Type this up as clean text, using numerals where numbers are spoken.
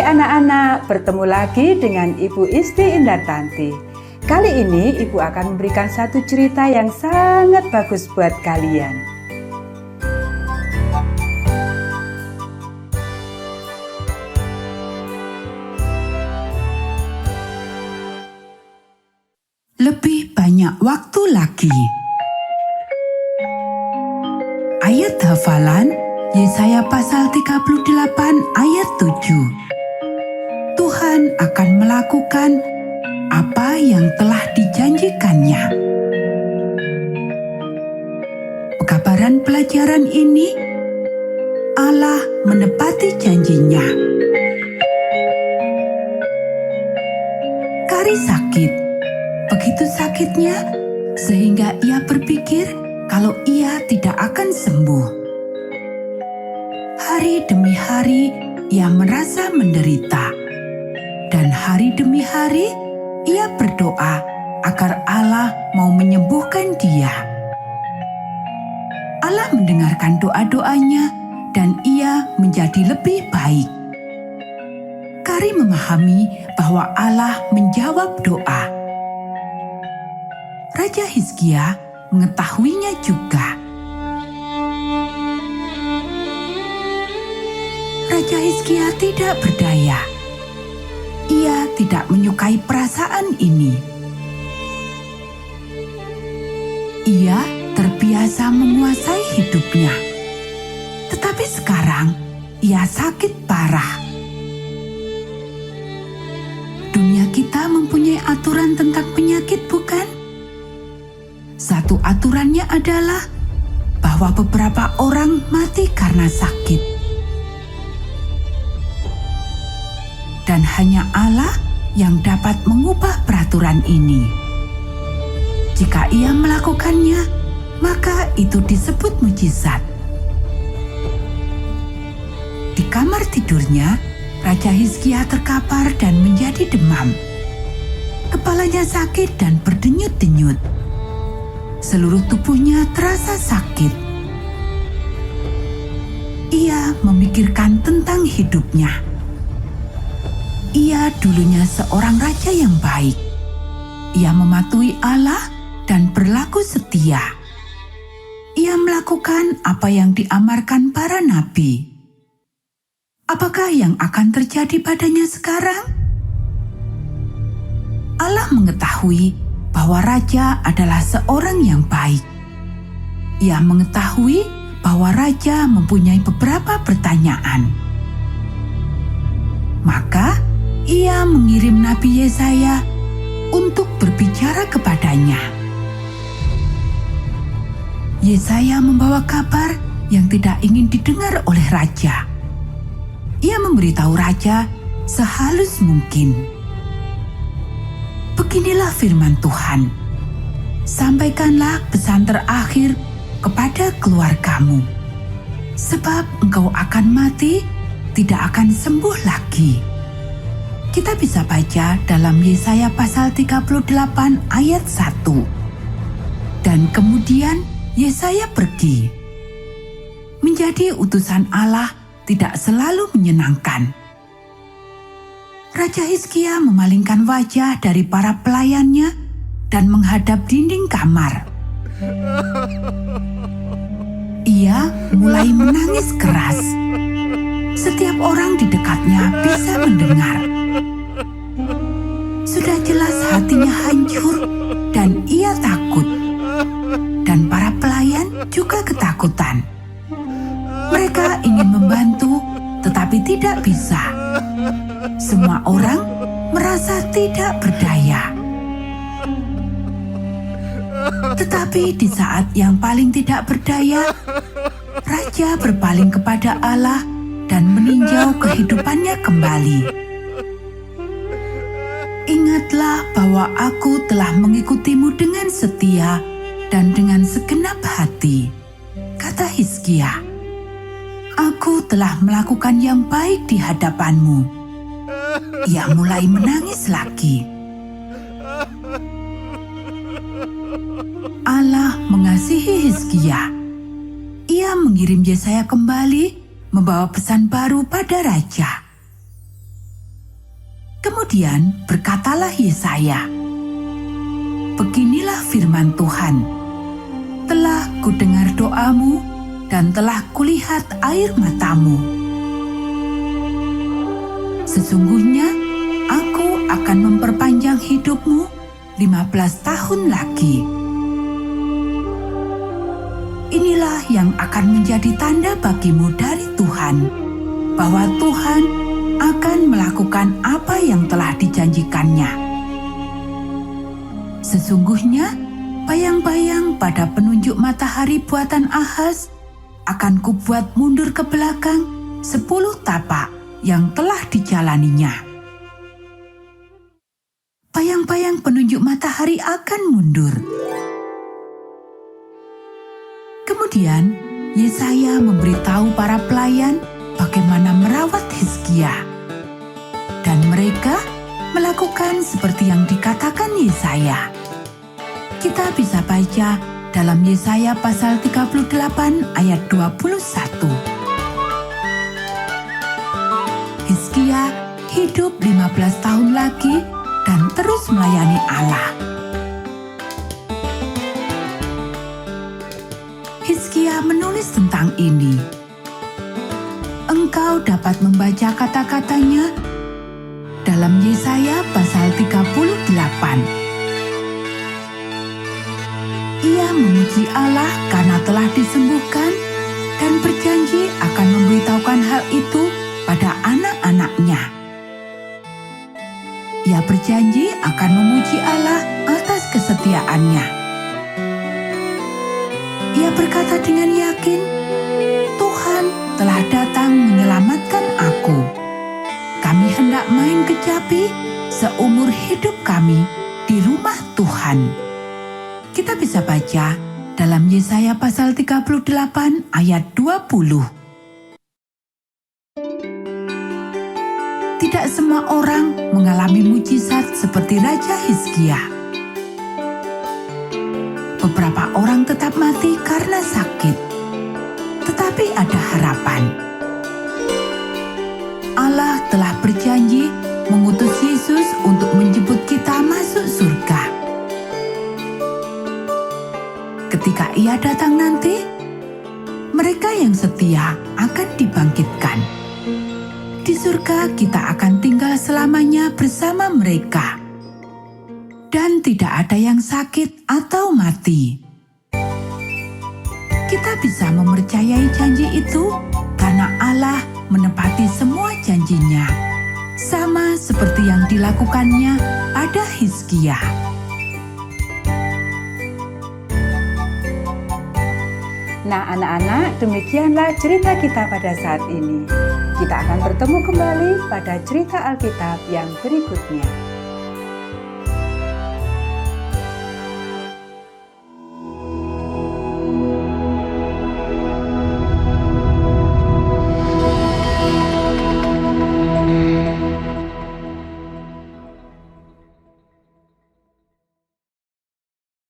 Hai anak-anak, bertemu lagi dengan Ibu Isti Indartanti. Kali ini Ibu akan memberikan satu cerita yang sangat bagus buat kalian. Lebih banyak waktu lagi. Ayat hafalan Yesaya pasal 38 ayat 7. Tuhan akan melakukan apa yang telah dijanjikannya. Pekabaran pelajaran ini, Allah menepati janjinya. Kari sakit. Begitu sakitnya, sehingga ia berpikir kalau ia tidak akan sembuh. Hari demi hari, ia merasa menderita. Dan hari demi hari, ia berdoa agar Allah mau menyembuhkan dia. Allah mendengarkan doa-doanya, dan ia menjadi lebih baik. Kari memahami bahwa Allah menjawab doa. Raja Hizkia mengetahuinya juga. Raja Hizkia tidak berdaya. Ia tidak menyukai perasaan ini. Ia terbiasa menguasai hidupnya. Tetapi sekarang ia sakit parah. Dunia kita mempunyai aturan tentang penyakit, bukan? Satu aturannya adalah bahwa beberapa orang mati karena sakit. Dan hanya Allah yang dapat mengubah peraturan ini. Jika ia melakukannya, maka itu disebut mujizat. Di kamar tidurnya, Raja Hizkia terkapar dan menjadi demam. Kepalanya sakit dan berdenyut-denyut. Seluruh tubuhnya terasa sakit. Ia memikirkan tentang hidupnya. Ia dulunya seorang raja yang baik. Ia mematuhi Allah dan berlaku setia. Ia melakukan apa yang diamarkan para nabi. Apakah yang akan terjadi padanya sekarang? Allah mengetahui bahwa raja adalah seorang yang baik. Ia mengetahui bahwa raja mempunyai beberapa pertanyaan. Maka ia mengirim Nabi Yesaya untuk berbicara kepadanya. Yesaya membawa kabar yang tidak ingin didengar oleh raja. Ia memberitahu raja sehalus mungkin. Beginilah firman Tuhan. Sampaikanlah pesan terakhir kepada keluargamu. Sebab engkau akan mati, tidak akan sembuh lagi. Kita bisa baca dalam Yesaya pasal 38 ayat 1. Dan kemudian Yesaya pergi. Menjadi utusan Allah tidak selalu menyenangkan. Raja Hizkia memalingkan wajah dari para pelayannya dan menghadap dinding kamar. Ia mulai menangis keras. Setiap orang di dekatnya bisa mendengar. Sudah jelas hatinya hancur dan ia takut. Dan para pelayan juga ketakutan. Mereka ingin membantu, tetapi tidak bisa. Semua orang merasa tidak berdaya. Tetapi di saat yang paling tidak berdaya, raja berpaling kepada Allah dan meninjau kehidupannya kembali. Ingatlah bahwa aku telah mengikutimu dengan setia dan dengan segenap hati, kata Hizkia. Aku telah melakukan yang baik di hadapanmu. Ia mulai menangis lagi. Allah mengasihi Hizkia. Ia mengirim Yesaya kembali membawa pesan baru pada raja. Kemudian berkatalah Yesaya, "Beginilah firman Tuhan, telah kudengar doamu dan telah kulihat air matamu. Sesungguhnya aku akan memperpanjang hidupmu 15 tahun lagi. Inilah yang akan menjadi tanda bagimu dari Tuhan, bahwa Tuhan akan melakukan apa yang telah dijanjikannya. Sesungguhnya bayang-bayang pada penunjuk matahari buatan Ahaz akan kubuat mundur ke belakang 10 tapak yang telah dijalaninya." Bayang-bayang penunjuk matahari akan mundur. Kemudian Yesaya memberitahu para pelayan bagaimana merawat Hizkia. Dan mereka melakukan seperti yang dikatakan Yesaya. Kita bisa baca dalam Yesaya pasal 38 ayat 21. Hizkia hidup 15 tahun lagi dan terus melayani Allah. Hizkia menulis tentang ini. Engkau dapat membaca kata-katanya dalam Yesaya pasal 38. Ia memuji Allah karena telah disembuhkan dan berjanji akan memberitahukan hal itu pada anak-anaknya. Ia berjanji akan memuji Allah atas kesetiaannya. Ia berkata dengan yakin, "Tuhan telah datang menyelamatkan aku. Kami hendak main kecapi seumur hidup kami di rumah Tuhan." Kita bisa baca dalam Yesaya pasal 38 ayat 20. Tidak semua orang mengalami mujizat seperti Raja Hizkia. Beberapa orang tetap mati karena sakit, tetapi ada harapan. Allah telah berjanji mengutus Yesus untuk menjemput kita masuk surga. Ketika Ia datang nanti, mereka yang setia akan dibangkitkan. Di surga kita akan tinggal selamanya bersama mereka. Dan tidak ada yang sakit atau mati. Kita bisa mempercayai janji itu karena Allah menepati semua janjinya, sama seperti yang dilakukannya pada Hizkia. Nah anak-anak, demikianlah cerita kita pada saat ini. Kita akan bertemu kembali pada cerita Alkitab yang berikutnya.